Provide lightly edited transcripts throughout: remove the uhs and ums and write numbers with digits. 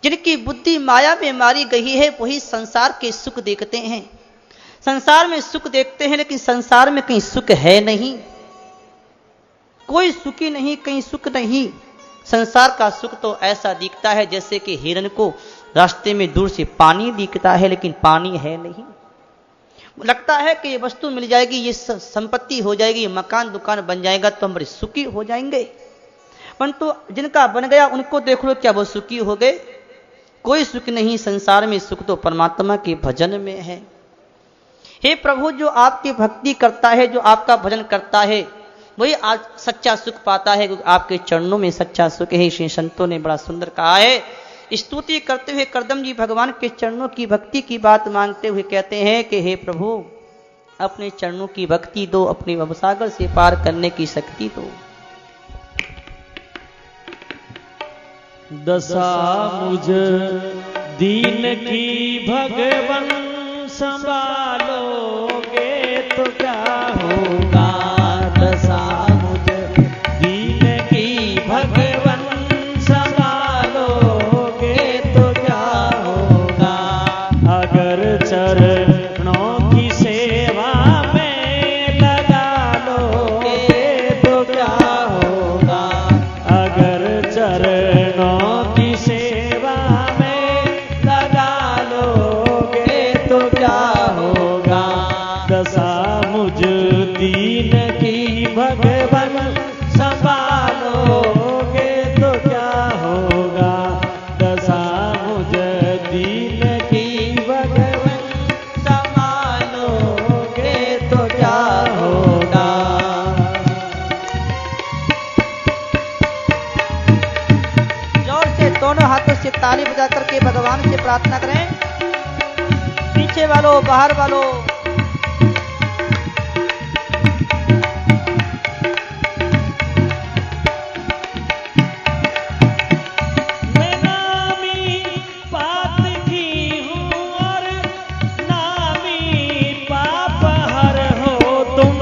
जिनकी बुद्धि माया में मारी गई है वही संसार के सुख देखते हैं। संसार में सुख देखते हैं लेकिन संसार में कहीं सुख है नहीं, कोई सुखी नहीं, कहीं सुख नहीं। संसार का सुख तो ऐसा दिखता है जैसे कि हिरण को रास्ते में दूर से पानी दिखता है लेकिन पानी है नहीं। लगता है कि ये वस्तु मिल जाएगी, ये संपत्ति हो जाएगी, मकान दुकान बन जाएगा तो हम बड़े सुखी हो जाएंगे। परंतु जिनका बन गया उनको देख लो, क्या वो सुखी हो गए? कोई सुख नहीं। संसार में सुख तो परमात्मा के भजन में है। हे प्रभु, जो आपकी भक्ति करता है, जो आपका भजन करता है, वही आज सच्चा सुख पाता है, क्योंकि आपके चरणों में सच्चा सुख है। श्री संतों ने बड़ा सुंदर कहा है। स्तुति करते हुए करदम जी भगवान के चरणों की भक्ति की बात मांगते हुए कहते हैं कि हे प्रभु, अपने चरणों की भक्ति दो, अपने भवसागर से पार करने की शक्ति दो। दशा मुझ दीन की भगवन संभालोगे तो क्या होगा। दशा मुझ दीन की भगवन संभालोगे तो क्या होगा। अगर चरणों की सेवा में लगा लोगे तो क्या होगा। अगर चरणों की सेवा में लगा लोगे तो क्या होगा। दशा मुझ दीन की भगवन संभालोगे तो क्या होगा। दशा मुझ दीन की भगवन संभालोगे तो क्या होगा। जोर से दोनों हाथों से ताली बजा करके भगवान से प्रार्थना करें। पीछे वालों, बाहर वालों, मैं नामी पाप की हूँ और नामी पाप हर हो तुम,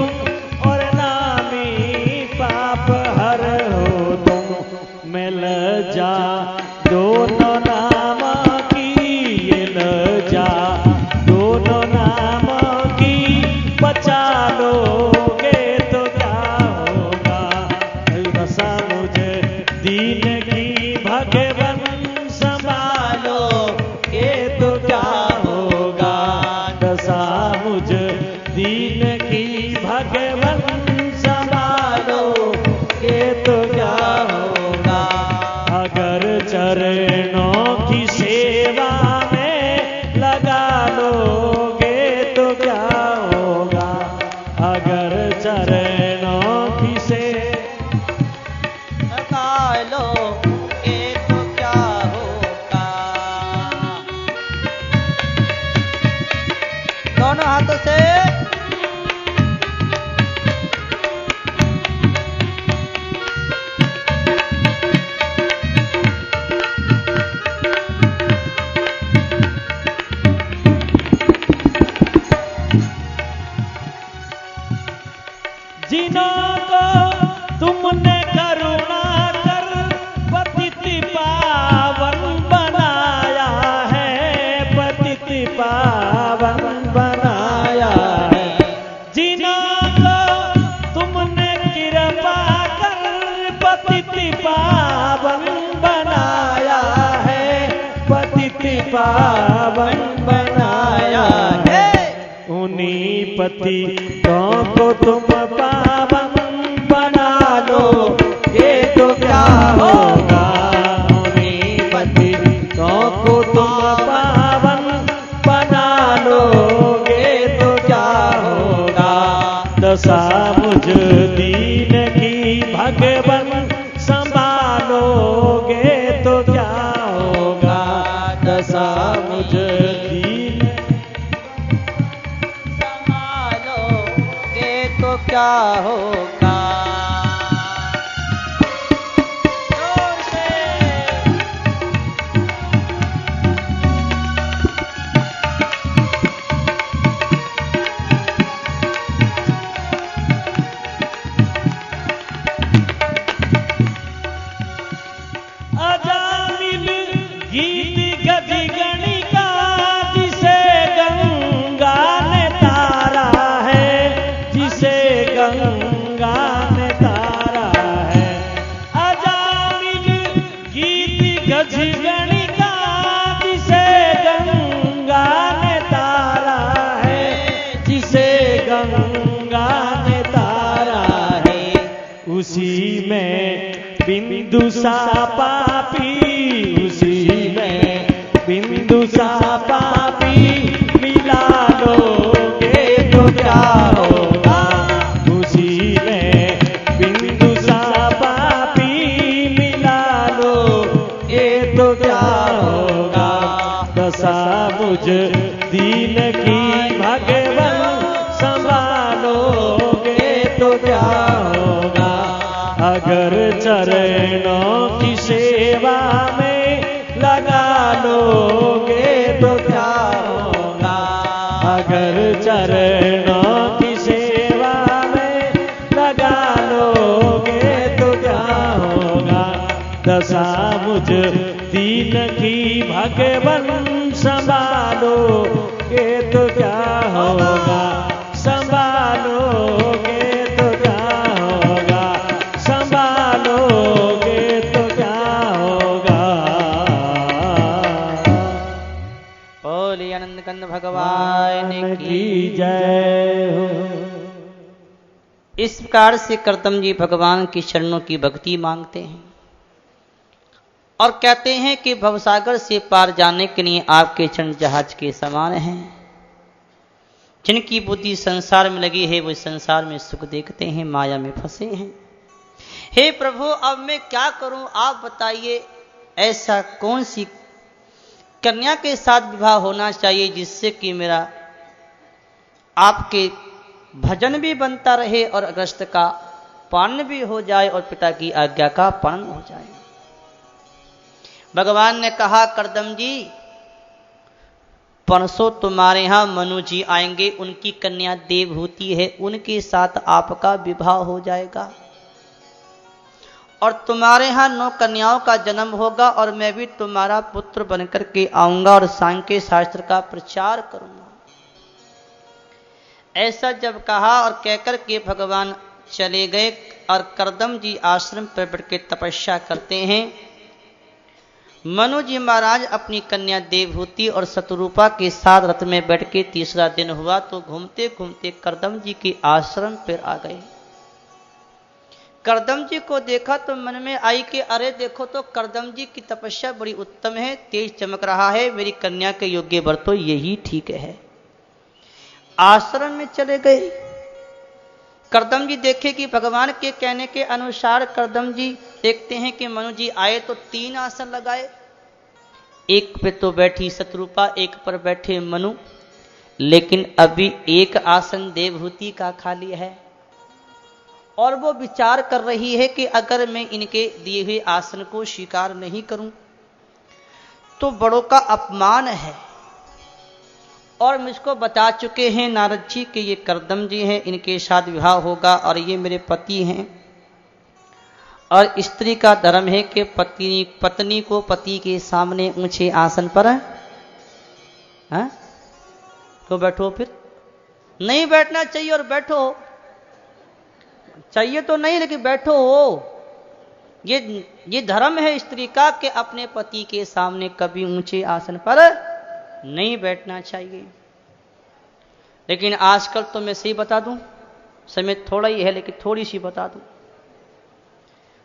और नामी पाप हर हो तुम। मैं लज्जा दोनों नाम की, ये लज्जा दोनों नाम की बचा लोगे तो क्या होगा। दशा मुझे दीन की भगवन संभालोगे तो क्या होगा। दशा मुझ दीन की भगवन संभालोगे तो क्या होगा। अगर चरणों की सेवा में लगा लोगे तो क्या होगा। अगर चरणों की लगा लोगे तो क्या होगा। दोनों हाथों से जिनको तुमने करुणा कर पतित पावन बनाया है, पतित पावन बनाया है। जिनको तुमने कृपा कर पतित पावन बनाया है, पतित पावन बनाया है। उन्हीं पतितों को तुम पावन बना लो, ये तो क्या होगा। उन्हीं पतितों को तुम पावन बना लो, ये तो क्या होगा। दशा मुझ दीन की भगवन संभालोगे तो क्या होगा। दशा मुझ दीन संभालोगे तो क्या होगा। जोर से अजामिल गीत रजगणिका जिसे गंगा ने तारा है, जिसे गंगा ने तारा है, उसी में बिंदु सा पापी, उसी में बिंदु सा पापी मिला लोगे तो क्या होगा, उसी में बिंदु सा पापी मिला लोगे तो क्या होगा। दशा मुझ दीन की भगवन संभालोगे तो क्या होगा, अगर चरणों की सेवा में लगा लोगे तो क्या होगा, अगर चरणों की सेवा में लगा लोगे तो क्या होगा। दशा मुझ दीन की भगवन संभालोगे तो क्या होगा, संभालोगे तो क्या होगा, संभालोगे तो क्या होगा। बोलिए आनंद कंद भगवान की जय हो। इस प्रकार से करदम जी भगवान की चरणों की भक्ति मांगते हैं और कहते हैं कि भवसागर से पार जाने के लिए आपके चरण जहाज के समान हैं। जिनकी बुद्धि संसार में लगी है वो संसार में सुख देखते हैं, माया में फंसे हैं। हे प्रभु, अब मैं क्या करूं, आप बताइए। ऐसा कौन सी कन्या के साथ विवाह होना चाहिए जिससे कि मेरा आपके भजन भी बनता रहे और अगस्त का पालन भी हो जाए और पिता की आज्ञा का पालन हो जाए। भगवान ने कहा, करदम जी परसों तुम्हारे यहां मनु जी आएंगे, उनकी कन्या देवहूति है, उनके साथ आपका विवाह हो जाएगा और तुम्हारे यहां 9 कन्याओं का जन्म होगा और मैं भी तुम्हारा पुत्र बनकर के आऊंगा और सांख्य शास्त्र का प्रचार करूंगा। ऐसा जब कहा और कहकर के भगवान चले गए और करदम जी आश्रम पर बैठ के तपस्या करते हैं। मनु जी महाराज अपनी कन्या देवहूति और शतरूपा के साथ रथ में बैठ के तीसरा दिन हुआ तो घूमते घूमते करदम जी के आश्रम पर आ गए। करदम जी को देखा तो मन में आई कि अरे देखो तो करदम जी की तपस्या बड़ी उत्तम है, तेज चमक रहा है, मेरी कन्या के योग्य वर तो यही ठीक है। आश्रम में चले गए। करदम जी देखे कि भगवान के कहने के अनुसार करदम जी देखते हैं कि मनु जी आए तो 3 आसन लगाए। एक पे तो बैठी शतरूपा, एक पर बैठे मनु, लेकिन अभी एक आसन देवहूति का खाली है और वो विचार कर रही है कि अगर मैं इनके दिए हुए आसन को स्वीकार नहीं करूं तो बड़ों का अपमान है। और मुझको बता चुके हैं नारद जी कि ये करदम जी हैं, इनके साथ विवाह होगा और ये मेरे पति हैं और स्त्री का धर्म है कि पत्नी को पति के सामने ऊंचे आसन पर तो बैठो, फिर नहीं बैठना चाहिए और बैठो चाहिए तो नहीं, लेकिन बैठो हो। ये धर्म है स्त्री का कि अपने पति के सामने कभी ऊंचे आसन पर नहीं बैठना चाहिए। लेकिन आजकल तो मैं सही बता दूं, समय थोड़ा ही है लेकिन थोड़ी सी बता दूं,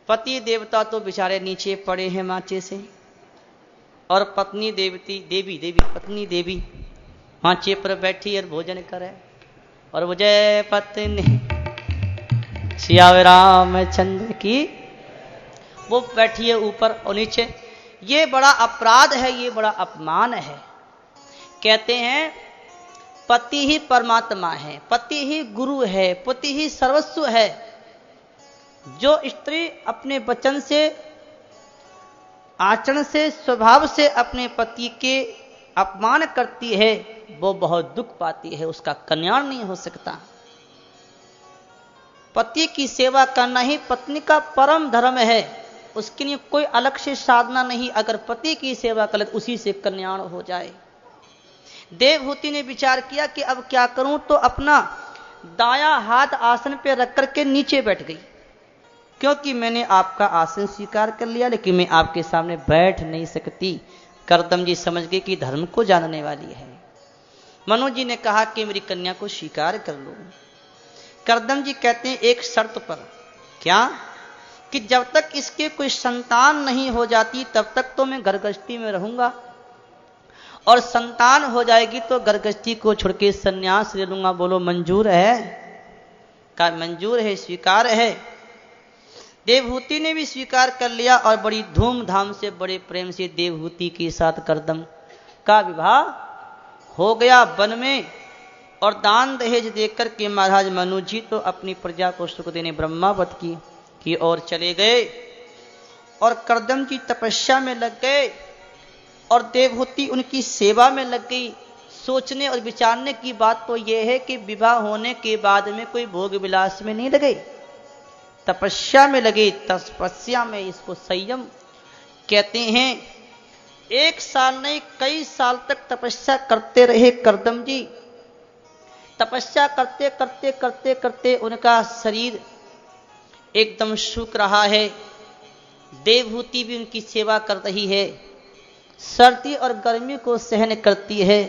पति देवता तो बेचारे नीचे पड़े हैं माचे से और पत्नी देवी माचे पर बैठी और भोजन करे और वो जय पत्नी सियावर रामचंद्र की वो बैठी है ऊपर और नीचे। ये बड़ा अपराध है, ये बड़ा अपमान है। कहते हैं पति ही परमात्मा है, पति ही गुरु है, पति ही सर्वस्व है। जो स्त्री अपने वचन से, आचरण से, स्वभाव से अपने पति के अपमान करती है वो बहुत दुख पाती है, उसका कल्याण नहीं हो सकता। पति की सेवा करना ही पत्नी का परम धर्म है, उसके लिए कोई अलग से साधना नहीं। अगर पति की सेवा कर उसी से कल्याण हो जाए। देवहूति ने विचार किया कि अब क्या करूं, तो अपना दायां हाथ आसन पे रख करके नीचे बैठ गई क्योंकि मैंने आपका आसन स्वीकार कर लिया, लेकिन मैं आपके सामने बैठ नहीं सकती। करदम जी समझ गए कि धर्म को जानने वाली है। मनु जी ने कहा कि मेरी कन्या को स्वीकार कर लो। करदम जी कहते हैं एक शर्त पर। क्या? कि जब तक इसके कोई संतान नहीं हो जाती तब तक तो मैं गर्भगृहस्थी में रहूंगा, और संतान हो जाएगी तो गर्भगृहस्थी को छोड़ के संन्यास ले लूंगा। बोलो मंजूर है? का मंजूर है, स्वीकार है। देवहूति ने भी स्वीकार कर लिया और बड़ी धूमधाम से बड़े प्रेम से देवहूति के साथ करदम का विवाह हो गया वन में। और दान दहेज देकर के महाराज मनु जी तो अपनी प्रजा को सुख देने ब्रह्मावत की ओर चले गए, और करदम जी तपस्या में लग गए, और देवहूति उनकी सेवा में लग गई। सोचने और विचारने की बात तो यह है कि विवाह होने के बाद में कोई भोग विलास में नहीं लगे, तपस्या में लगे। तपस्या में इसको संयम कहते हैं। एक साल नहीं कई साल तक तपस्या करते रहे करदम जी। तपस्या करते करते करते करते उनका शरीर एकदम सूख रहा है। देवहूति भी उनकी सेवा कर रही है, सर्दी और गर्मी को सहन करती है,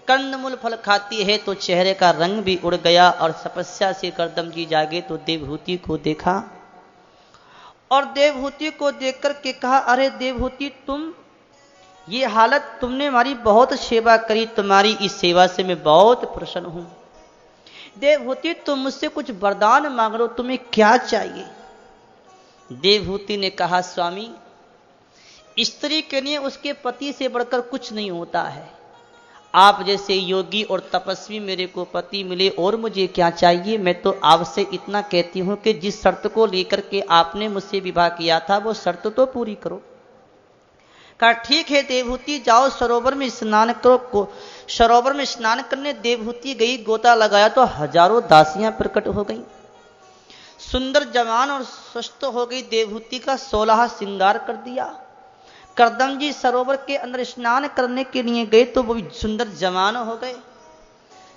कंदमूल फल खाती है, तो चेहरे का रंग भी उड़ गया। और तपस्या से करदम जी जागे तो देवहूति को देखा, और देवहूति को देख कर के कहा, अरे देवहूति तुम ये हालत, तुमने हमारी बहुत सेवा करी, तुम्हारी इस सेवा से मैं बहुत प्रसन्न हूं। देवहूति तुम मुझसे कुछ वरदान मांग लो, तुम्हें क्या चाहिए? देवहूति ने कहा, स्वामी स्त्री के लिए उसके पति से बढ़कर कुछ नहीं होता है। आप जैसे योगी और तपस्वी मेरे को पति मिले, और मुझे क्या चाहिए? मैं तो आपसे इतना कहती हूं कि जिस शर्त को लेकर के आपने मुझसे विवाह किया था वो शर्त तो पूरी करो। कहा ठीक है देवहूति, जाओ सरोवर में स्नान करो। सरोवर में स्नान करने देवहूति गई, गोता लगाया तो हजारों दासियां प्रकट हो गई, सुंदर जवान और स्वस्थ हो गई। देवहूति का 16 श्रृंगार कर दिया। करदम जी सरोवर के अंदर स्नान करने के लिए गए तो वो भी सुंदर जवान हो गए,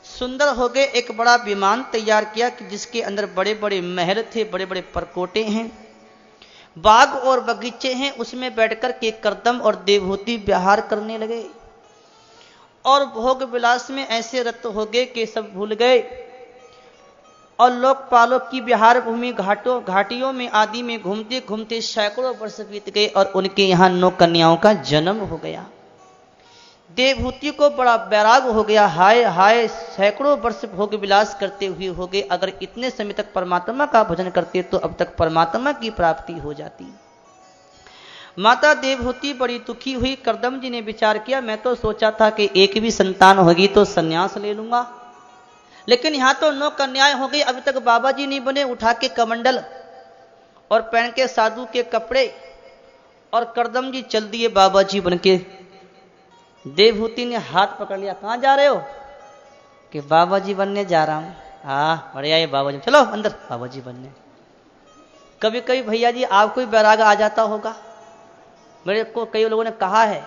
सुंदर हो गए। एक बड़ा विमान तैयार किया कि जिसके अंदर बड़े बड़े महल थे, बड़े बड़े परकोटे हैं, बाग और बगीचे हैं। उसमें बैठकर के करदम और देवहूति विहार करने लगे, और भोग विलास में ऐसे रत हो गए कि सब भूल गए। और लोकपालों की विहार भूमि घाटियों में आदि में घूमते घूमते सैकड़ों वर्ष बीत गए, और उनके यहाँ 9 कन्याओं का जन्म हो गया। देवहूति को बड़ा वैराग हो गया, हाय हाय सैकड़ों वर्ष भोग विलास करते हुए हो गए, अगर इतने समय तक परमात्मा का भजन करते तो अब तक परमात्मा की प्राप्ति हो जाती। माता देवहूति बड़ी दुखी हुई। करदम जी ने विचार किया, मैं तो सोचा था कि एक भी संतान होगी तो संन्यास ले लूंगा, लेकिन यहां तो 9 कन्याएं हो गई, अभी तक बाबा जी नहीं बने। उठा के कमंडल और पहन के साधु के कपड़े, और करदम जी चल दिए बाबा जी बन के। देवहूति ने हाथ पकड़ लिया, कहां जा रहे हो? कि बाबा जी बनने जा रहा हूं। हाँ बढ़िया है बाबा जी, चलो अंदर बाबा जी बनने। कभी कभी भैया जी आपको भी वैराग आ जाता होगा। मेरे को कई लोगों ने कहा है,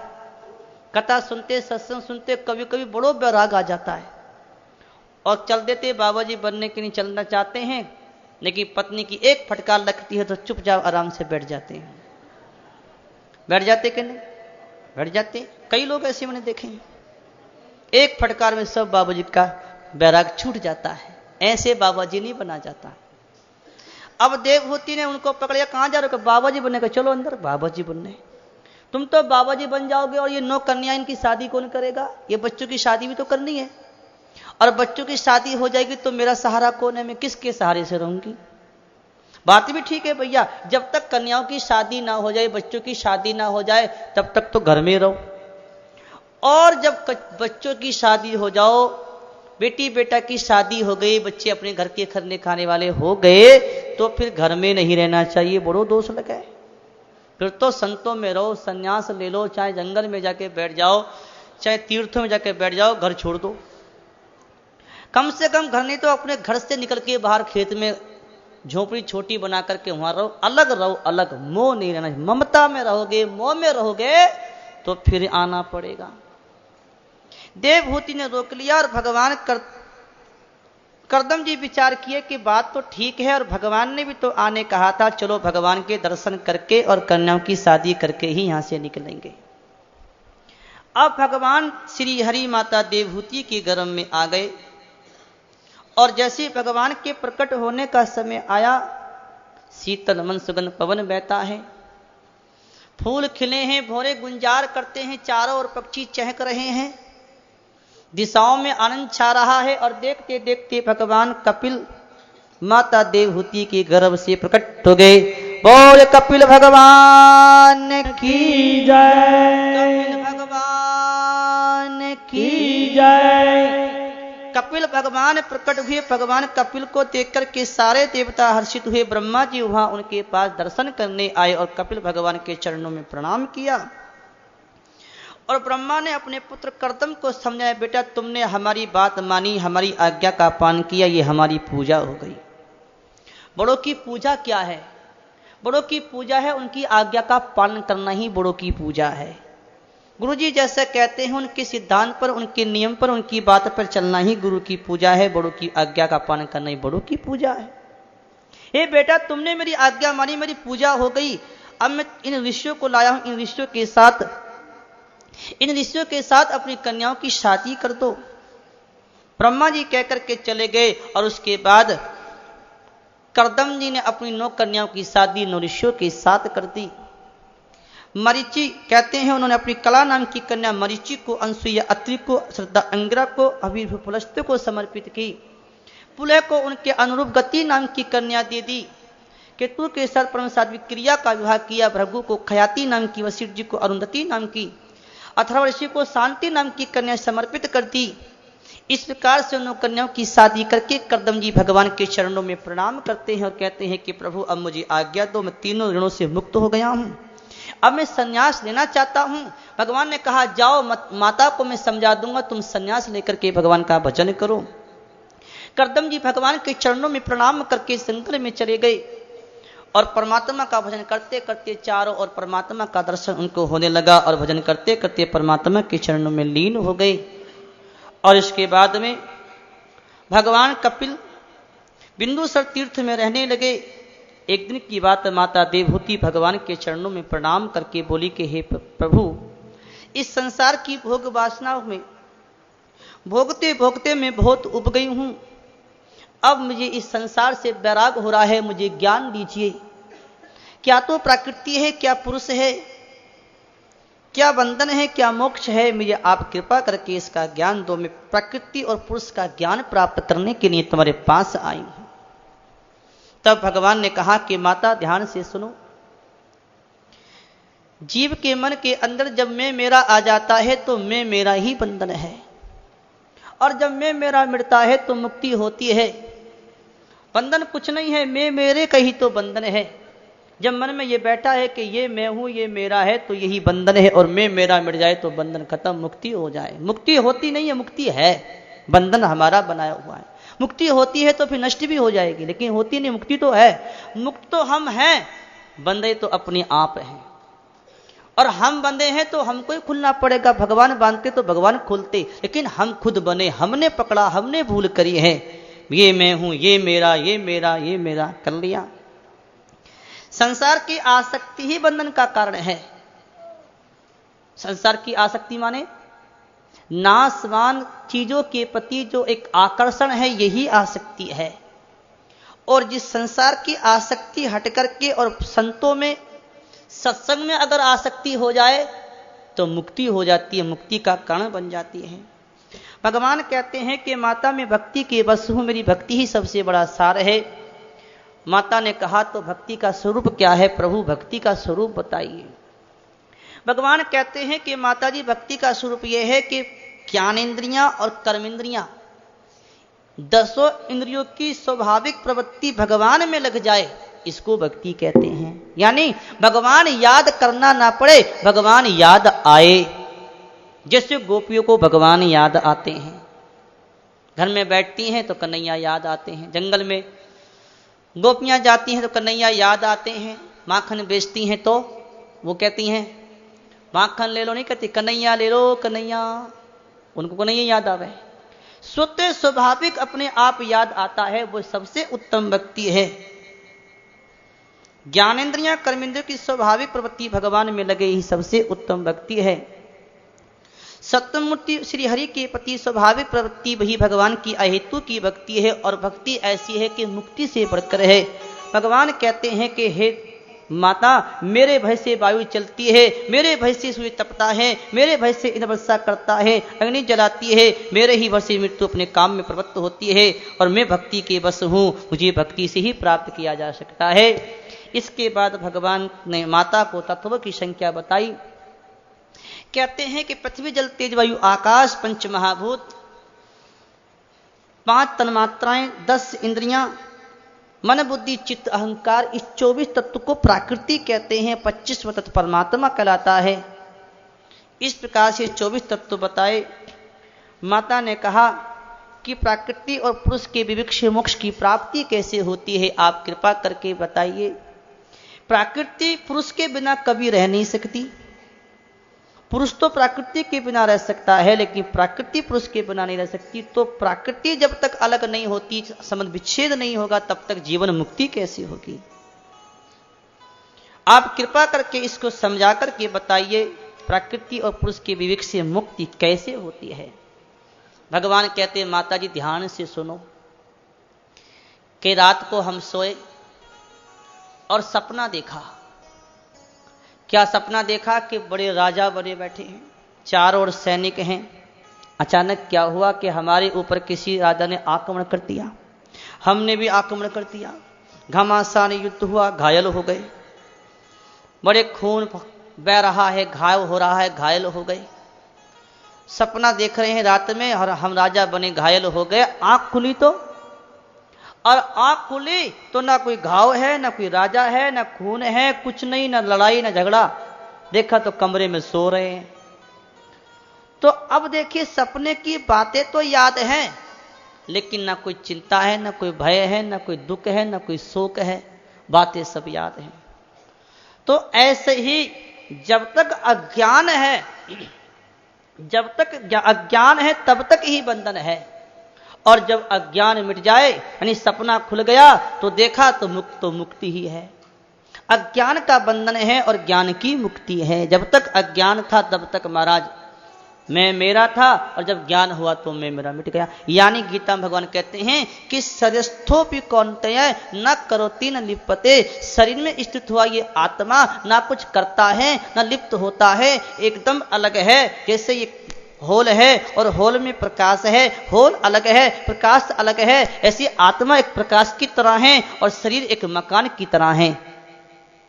कथा सुनते सत्संग सुनते कभी कभी बड़ो वैराग आ जाता है, और चल देते बाबा जी बनने के लिए चलना चाहते हैं, लेकिन पत्नी की एक फटकार लगती है तो चुपचाप आराम से बैठ जाते हैं। बैठ जाते कि नहीं? बैठ जाते। कई लोग ऐसे मैंने देखे हैं, एक फटकार में सब बाबा जी का वैराग छूट जाता है। ऐसे बाबा जी नहीं बना जाता। अब देवहूति ने उनको पकड़ लिया, कहां जा रहे हो? बाबा जी बनने का, चलो अंदर बाबा जी बनने। तुम तो बाबा जी बन जाओगे, और ये 9 कन्या इनकी शादी कौन करेगा? ये बच्चों की शादी भी तो करनी है, और बच्चों की शादी हो जाएगी तो मेरा सहारा कौन है? मैं किसके सहारे से रहूंगी? बात भी ठीक है भैया, जब तक कन्याओं की शादी ना हो जाए, बच्चों की शादी ना हो जाए, तब तक तो घर में रहो, और जब बच्चों की शादी हो जाओ, बेटी बेटा की शादी हो गई, बच्चे अपने घर के खरने खाने वाले हो गए, तो फिर घर में नहीं रहना चाहिए, बड़ो दोष लगा है। फिर तो संतों में रहो, संन्यास ले लो, चाहे जंगल में जाके बैठ जाओ, चाहे तीर्थों में जाके बैठ जाओ, घर छोड़ दो। कम से कम घर नहीं तो अपने घर से निकल के बाहर खेत में झोपड़ी छोटी बना करके वहां रहो, अलग। मोह नहीं रहना। ममता में रहोगे, मोह में रहोगे तो फिर आना पड़ेगा। देवहूति ने रोक लिया, और भगवान करदम जी विचार किए कि बात तो ठीक है और भगवान ने भी तो आने कहा था, चलो भगवान के दर्शन करके और कन्याओं की शादी करके ही यहां से निकलेंगे। अब भगवान श्री हरि माता देवहूति के गर्भ में आ गए और जैसे भगवान के प्रकट होने का समय आया, शीतल मन सुगंध पवन बहता है, फूल खिले हैं, भौरे गुंजार करते हैं, चारों ओर पक्षी चहक रहे हैं, दिशाओं में आनंद छा रहा है और देखते देखते भगवान कपिल माता देवहूति के गर्भ से प्रकट हो गए। बोल कपिल भगवान की जय, कपिल भगवान की जय। कपिल भगवान प्रकट हुए। भगवान कपिल को देखकर के सारे देवता हर्षित हुए। ब्रह्मा जी वहां उनके पास दर्शन करने आए और कपिल भगवान के चरणों में प्रणाम किया और ब्रह्मा ने अपने पुत्र करदम को समझाया, बेटा तुमने हमारी बात मानी, हमारी आज्ञा का पालन किया, ये हमारी पूजा हो गई। बड़ों की पूजा क्या है? बड़ों की पूजा है उनकी आज्ञा का पालन करना ही बड़ों की पूजा है। गुरुजी जैसे कहते हैं, उनके सिद्धांत पर, उनके नियम पर, उनकी बात पर चलना ही गुरु की पूजा है। बड़ों की आज्ञा का पालन करना ही बड़ों की पूजा है। हे बेटा तुमने मेरी आज्ञा मानी, मेरी पूजा हो गई, अब मैं इन ऋषियों को लाया हूं, इन ऋषियों के साथ अपनी कन्याओं की शादी कर दो। ब्रह्मा जी कहकर के चले गए और उसके बाद करदम जी ने अपनी 9 कन्याओं की शादी 9 ऋषियों के साथ कर दी। मरीचि कहते हैं उन्होंने अपनी कला नाम की कन्या मरीचि को, अनसुईया अत्रि को, श्रद्धा अंगिरा को, अभिर्भु पुलस्त्य को समर्पित की। पुलह को उनके अनुरूप गति नाम की कन्या दे दी। केतु के साथ परम सात्विक क्रिया का विवाह किया। भृगु को खयाति नाम की, वशिष्ठ जी को अरुंधति नाम की, अथर्व ऋषि को शांति नाम की कन्या समर्पित कर दी। इस प्रकार से उन कन्याओं की शादी करके करदम जी भगवान के चरणों में प्रणाम करते हैं और कहते हैं कि प्रभु अब मुझे आज्ञा दो, मैं तीनों ऋणों से मुक्त हो गया हूं, अब मैं संन्यास लेना चाहता हूं। भगवान ने कहा जाओ माता को मैं समझा दूंगा, तुम संन्यास लेकर के भगवान का भजन करो। करदम जी भगवान के चरणों में प्रणाम करके जंगल में चले गए और परमात्मा का भजन करते करते चारों और परमात्मा का दर्शन उनको होने लगा और भजन करते करते परमात्मा के चरणों में लीन हो गए। और इसके बाद में भगवान कपिल बिंदुसर तीर्थ में रहने लगे। एक दिन की बात, माता देवहूति भगवान के चरणों में प्रणाम करके बोली कि हे प्रभु, इस संसार की भोग वासनाओं में भोगते भोगते मैं बहुत उब गई हूं, अब मुझे इस संसार से वैराग हो रहा है, मुझे ज्ञान दीजिए। क्या तो प्रकृति है, क्या पुरुष है, क्या बंधन है, क्या मोक्ष है, मुझे आप कृपा करके इसका ज्ञान दो। मैं प्रकृति और पुरुष का ज्ञान प्राप्त करने के लिए तुम्हारे पास आई हूं। तब भगवान ने कहा कि माता ध्यान से सुनो, जीव के मन के अंदर जब मैं मेरा आ जाता है तो मैं मेरा ही बंधन है, और जब मैं मेरा मिटता है तो मुक्ति होती है। बंधन कुछ नहीं है, मैं मेरे का ही तो बंधन है। जब मन में ये बैठा है कि ये मैं हूं, ये मेरा है, तो यही बंधन है, और मैं मेरा मिट जाए तो बंधन खत्म, मुक्ति हो जाए। मुक्ति होती नहीं है, मुक्ति है, बंधन हमारा बनाया हुआ है। मुक्ति होती है तो फिर नष्ट भी हो जाएगी, लेकिन होती नहीं, मुक्ति तो है। मुक्त तो हम हैं, बंधे तो अपने आप हैं, और हम बंधे हैं तो हमको ही खुलना पड़ेगा। भगवान बांधते तो भगवान खोलते, लेकिन हम खुद बने, हमने पकड़ा, हमने भूल करी है। ये मैं हूं, ये मेरा, ये मेरा, ये मेरा कर लिया। संसार की आसक्ति ही बंधन का कारण है। संसार की आसक्ति माने नाशवान चीजों के प्रति जो एक आकर्षण है, यही आसक्ति है। और जिस संसार की आसक्ति हट करके और संतों में, सत्संग में अगर आसक्ति हो जाए तो मुक्ति हो जाती है, मुक्ति का कारण बन जाती है। भगवान कहते हैं कि माता में भक्ति के बस हूं, मेरी भक्ति ही सबसे बड़ा सार है। माता ने कहा तो भक्ति का स्वरूप क्या है प्रभु, भक्ति का स्वरूप बताइए। भगवान कहते हैं कि माता जी भक्ति का स्वरूप यह है कि ज्ञानेंद्रियां और कर्मेंद्रियां, 10 इंद्रियों की स्वाभाविक प्रवृत्ति भगवान में लग जाए, इसको भक्ति कहते हैं। यानी भगवान याद करना ना पड़े, भगवान याद आए। जैसे गोपियों को भगवान याद आते हैं, घर में बैठती हैं तो कन्हैया याद आते हैं, जंगल में गोपियां जाती हैं तो कन्हैया याद आते हैं, माखन बेचती हैं तो वो कहती हैं माखन ले लो, नहीं कहती कन्हैया ले लो, कन्हैया, उनको कन्हैया याद आवे। स्वतः स्वाभाविक अपने आप याद आता है, वो सबसे उत्तम भक्ति है। ज्ञानेंद्रियां कर्मेंद्रियों की स्वाभाविक प्रवृत्ति भगवान में लगे ही सबसे उत्तम भक्ति है। सत्यमूर्ति श्री हरि के प्रति स्वाभाविक प्रवृत्ति वही भगवान की अहेतु की भक्ति है, और भक्ति ऐसी है कि मुक्ति से बढ़कर है। भगवान कहते हैं कि हे माता, मेरे भय से वायु चलती है, मेरे भय से सूर्य तपता है, मेरे भय से इंद्र वर्षा करता है, अग्नि जलाती है, मेरे ही भय से मृत्यु अपने काम में प्रवृत्त होती है, और मैं भक्ति के बस हूँ, मुझे भक्ति से ही प्राप्त किया जा सकता है। इसके बाद भगवान ने माता को तत्वों की संख्या बताई। कहते हैं कि पृथ्वी जल तेज वायु आकाश पंच महाभूत, 5 तन्मात्राएं, 10 इंद्रियां, मन बुद्धि चित्त अहंकार, इस 24 तत्व को प्रकृति कहते हैं। 25वां तत्व परमात्मा कहलाता है। इस प्रकार से 24 तत्व बताए। माता ने कहा कि प्रकृति और पुरुष के विवेक से मोक्ष की प्राप्ति कैसे होती है, आप कृपा करके बताइए। प्रकृति पुरुष के बिना कभी रह नहीं सकती। पुरुष तो प्रकृति के बिना रह सकता है, लेकिन प्रकृति पुरुष के बिना नहीं रह सकती। तो प्रकृति जब तक अलग नहीं होती, संबंध विच्छेद नहीं होगा, तब तक जीवन मुक्ति कैसे होगी? आप कृपा करके इसको समझा करके बताइए, प्रकृति और पुरुष के विवेक से मुक्ति कैसे होती है। भगवान कहते हैं, माता जी ध्यान से सुनो कि रात को हम सोए और सपना देखा। क्या सपना देखा कि बड़े राजा बने बैठे हैं, चारों ओर सैनिक हैं। अचानक क्या हुआ कि हमारे ऊपर किसी राजा ने आक्रमण कर दिया, हमने भी आक्रमण कर दिया, घमासान युद्ध हुआ, घायल हो गए, बड़े खून बह रहा है, घायल हो रहा है, घायल हो गए। सपना देख रहे हैं रात में, और हम राजा बने, घायल हो गए। आंख खुली तो, और आंख खुली तो ना कोई घाव है, ना कोई राजा है, ना खून है, कुछ नहीं, ना लड़ाई ना झगड़ा। देखा तो कमरे में सो रहे हैं। तो अब देखिए, सपने की बातें तो याद हैं, लेकिन ना कोई चिंता है, ना कोई भय है, ना कोई दुख है, ना कोई शोक है, बातें सब याद हैं। तो ऐसे ही जब तक अज्ञान है, जब तक अज्ञान है तब तक ही बंधन है, और जब अज्ञान मिट जाए, यानी सपना खुल गया, तो देखा तो मुक्ति ही है। अज्ञान का बंधन है और ज्ञान की मुक्ति है। जब तक अज्ञान था तब तक महाराज मैं मेरा था, और जब ज्ञान हुआ तो मैं मेरा मिट गया। यानी गीता में भगवान कहते हैं कि शरीरस्थोपि कौन्तेय न करोति न लिप्यते। शरीर में स्थित हुआ ये आत्मा ना कुछ करता है, ना लिप्त होता है, एकदम अलग है। जैसे ये होल है और होल में प्रकाश है, होल अलग है, प्रकाश अलग है, ऐसी आत्मा एक प्रकाश की तरह है और शरीर एक मकान की तरह है।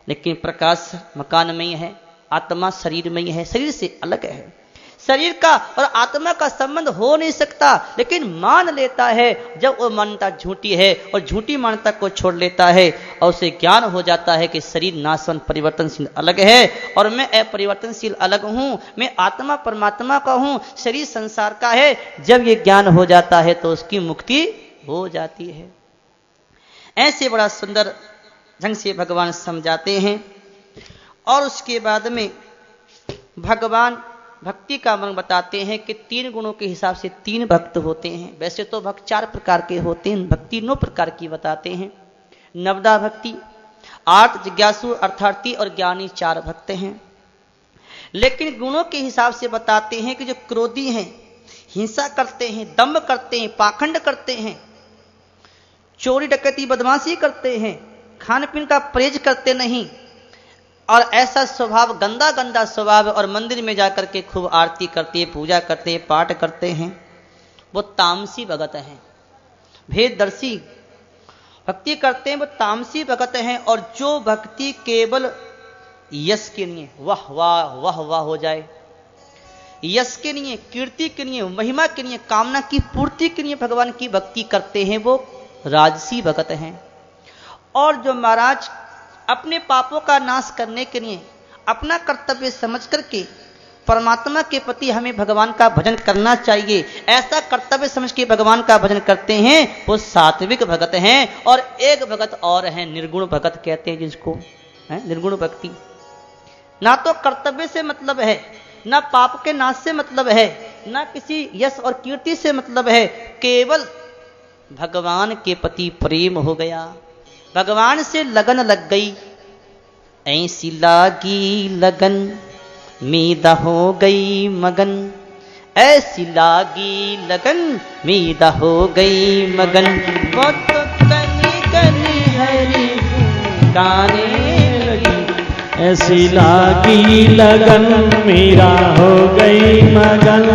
लेकिन प्रकाश मकान में ही है, आत्मा शरीर में ही है, शरीर से अलग है। शरीर का और आत्मा का संबंध हो नहीं सकता, लेकिन मान लेता है। जब वो मान्यता झूठी है और झूठी मान्यता को छोड़ लेता है, और उसे ज्ञान हो जाता है कि शरीर नाशवान परिवर्तनशील अलग है और मैं अपरिवर्तनशील अलग हूं, मैं आत्मा परमात्मा का हूं, शरीर संसार का है। जब ये ज्ञान हो जाता है तो उसकी मुक्ति हो जाती है। ऐसे बड़ा सुंदर ढंग से भगवान समझाते हैं। और उसके बाद में भगवान भक्ति का मन बताते हैं कि 3 गुणों के हिसाब से 3 भक्त होते हैं। वैसे तो भक्त 4 प्रकार के होते हैं, भक्ति 9 प्रकार की बताते हैं। नवदा भक्ति, 8 जिज्ञासु अर्थार्थी और ज्ञानी 4 भक्त हैं। लेकिन गुणों के हिसाब से बताते हैं कि जो क्रोधी हैं, हिंसा करते हैं, दंभ करते हैं, पाखंड करते हैं, चोरी डकैती बदमाशी करते हैं, खान पीन का परहेज करते नहीं, और ऐसा स्वभाव गंदा गंदा स्वभाव, और मंदिर में जाकर के खूब आरती करते हैं, पूजा करते हैं, पाठ करते हैं, वो तामसी भगत हैं। भेददर्शी भक्ति करते हैं, वो तामसी भगत हैं। और जो भक्ति केवल यश के लिए, वाह वाह वाह वाह हो जाए, यश के लिए, कीर्ति के लिए, महिमा के लिए, कामना की पूर्ति के लिए भगवान की भक्ति करते हैं, वो राजसी भगत हैं। और जो महाराज अपने पापों का नाश करने के लिए अपना कर्तव्य समझ करके परमात्मा के प्रति हमें भगवान का भजन करना चाहिए, ऐसा कर्तव्य समझ के भगवान का भजन करते हैं, वो सात्विक भगत हैं। और एक भगत और हैं, निर्गुण भगत कहते हैं जिसको, है निर्गुण भक्ति। ना तो कर्तव्य से मतलब है, ना पाप के नाश से मतलब है, ना किसी यश और कीर्ति से मतलब है, केवल भगवान के प्रति प्रेम हो गया, भगवान से लगन लग गई। ऐसी लागी लगन मीदा हो गई मगन, ऐसी लागी लगन मीदा हो गई मगन। वो तो कनी कनी हरी गाने लगी, ऐसी लागी लगन मीरा हो गई मगन,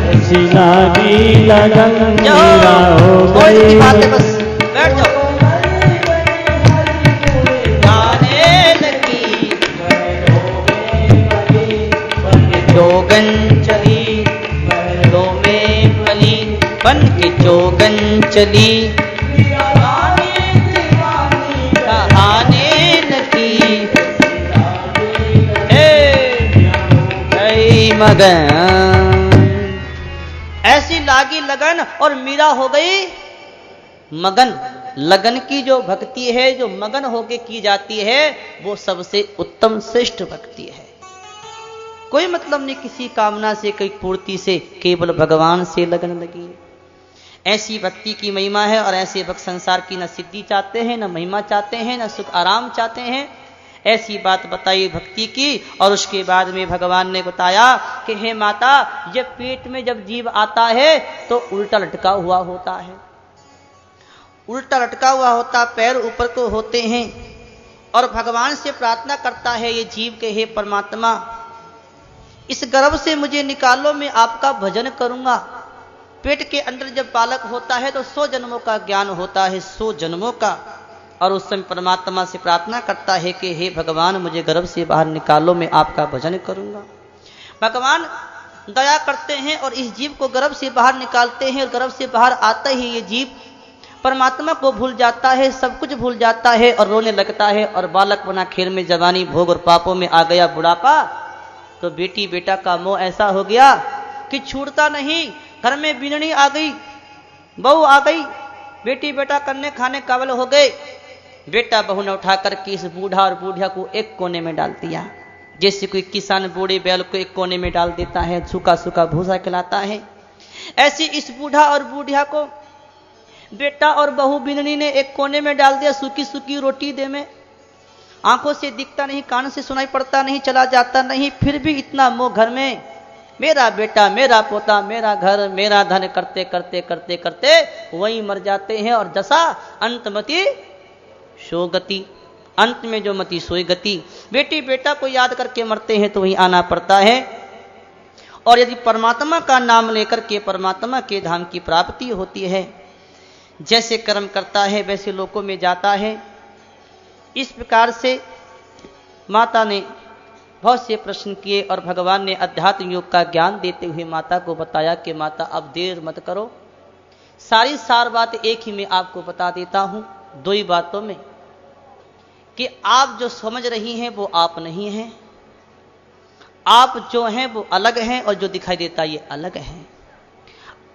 ऐसी लागी लगन मीरा हो गई मगन। बस बैठ जाओ। गाने लगी जोगन चली, दो में पली बन के जोगन चली, कहाने लगी मगन। ऐसी लागी लगन और मीरा हो गई मगन। लगन की जो भक्ति है, जो मगन होके की जाती है, वो सबसे उत्तम श्रेष्ठ भक्ति है। कोई मतलब नहीं किसी कामना से, कोई पूर्ति से, केवल भगवान से लगन लगी। ऐसी भक्ति की महिमा है। और ऐसे भक्त संसार की न सिद्धि चाहते हैं, न महिमा चाहते हैं, न सुख आराम चाहते हैं। ऐसी बात बताई भक्ति की। और उसके बाद में भगवान ने बताया कि हे माता, जब पेट में जब जीव आता है तो उल्टा लटका हुआ होता है, उल्टा लटका हुआ होता, पैर ऊपर को होते हैं और भगवान से प्रार्थना करता है ये जीव के, हे परमात्मा इस गर्भ से मुझे निकालो, मैं आपका भजन करूंगा। पेट के अंदर जब बालक होता है तो 100 जन्मों का ज्ञान होता है, 100 जन्मों का। और उस समय परमात्मा से प्रार्थना करता है कि हे भगवान मुझे गर्भ से बाहर निकालो, मैं आपका भजन करूंगा। भगवान दया करते हैं और इस जीव को गर्भ से बाहर निकालते हैं। और गर्भ से बाहर आता ही ये जीव परमात्मा को भूल जाता है, सब कुछ भूल जाता है और रोने लगता है। और बालक बना खेल में जवानी भोग और पापों में आ गया बुढ़ापा, तो बेटी बेटा का मोह ऐसा हो गया कि छूटता नहीं। घर में बीननी आ गई, बहू आ गई, बेटी बेटा करने खाने काबिल हो गए। बेटा बहू ने उठा करके इस बूढ़ा और बूढ़िया को एक कोने में डाल दिया, जैसे कोई किसान बूढ़े बैल को एक कोने में डाल देता है, सूखा सूखा भूसा खिलाता है। ऐसे इस बूढ़ा और बूढ़िया को बेटा और बहू बिननी ने एक कोने में डाल दिया, सूखी सूखी रोटी दे में। आंखों से दिखता नहीं, कान से सुनाई पड़ता नहीं, चला जाता नहीं, फिर भी इतना मोह घर में, मेरा बेटा, मेरा पोता, मेरा घर, मेरा धन करते करते करते करते वहीं मर जाते हैं। और दशा अंतमति सो गति, अंत में जो मति सोई गति। बेटी बेटा को याद करके मरते हैं तो वहीं आना पड़ता है। और यदि परमात्मा का नाम लेकर के परमात्मा के धाम की प्राप्ति होती है, जैसे कर्म करता है वैसे लोकों में जाता है। इस प्रकार से माता ने बहुत से प्रश्न किए और भगवान ने अध्यात्म योग का ज्ञान देते हुए माता को बताया कि माता अब देर मत करो, सारी सार बात एक ही में आपको बता देता हूं, 2 ही बातों में, कि आप जो समझ रही हैं वो आप नहीं हैं, आप जो हैं वो अलग हैं और जो दिखाई देता ये अलग है।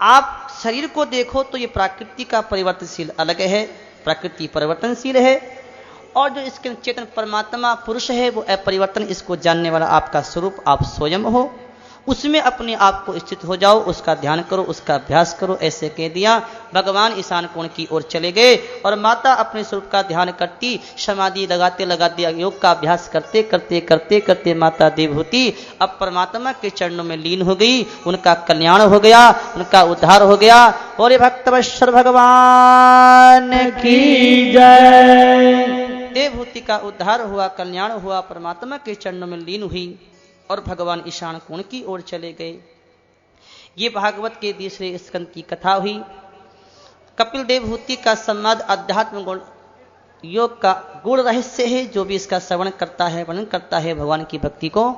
आप शरीर को देखो तो ये प्रकृति का परिवर्तनशील अलग है, प्रकृति परिवर्तनशील है, और जो इसके चेतन परमात्मा पुरुष है वो अपरिवर्तन, इसको जानने वाला आपका स्वरूप आप स्वयं हो, उसमें अपने आप को स्थित हो जाओ, उसका ध्यान करो, उसका अभ्यास करो। ऐसे कह दिया। भगवान ईशान कोण की ओर चले गए और माता अपने स्वरूप का ध्यान करती, समाधि लगाते लगाते योग का अभ्यास करते करते करते करते माता देवहूति अब परमात्मा के चरणों में लीन हो गई। उनका कल्याण हो गया, उनका उद्धार हो गया। और भक्तवत्सल भगवान की जय। देवहूति का उद्धार हुआ, कल्याण हुआ, परमात्मा के चरणों में लीन हुई और भगवान ईशान कोण की ओर चले गए। ये भागवत के 2 स्कंद की कथा हुई। कपिल देवहूति का संवाद अध्यात्म गुण योग का गुण रहस्य है। जो भी इसका श्रवण करता है, वर्णन करता है, भगवान की भक्ति को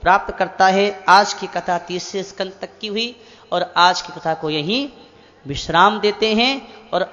प्राप्त करता है। आज की कथा 3 स्कंद तक की हुई और आज की कथा को यहीं विश्राम देते हैं और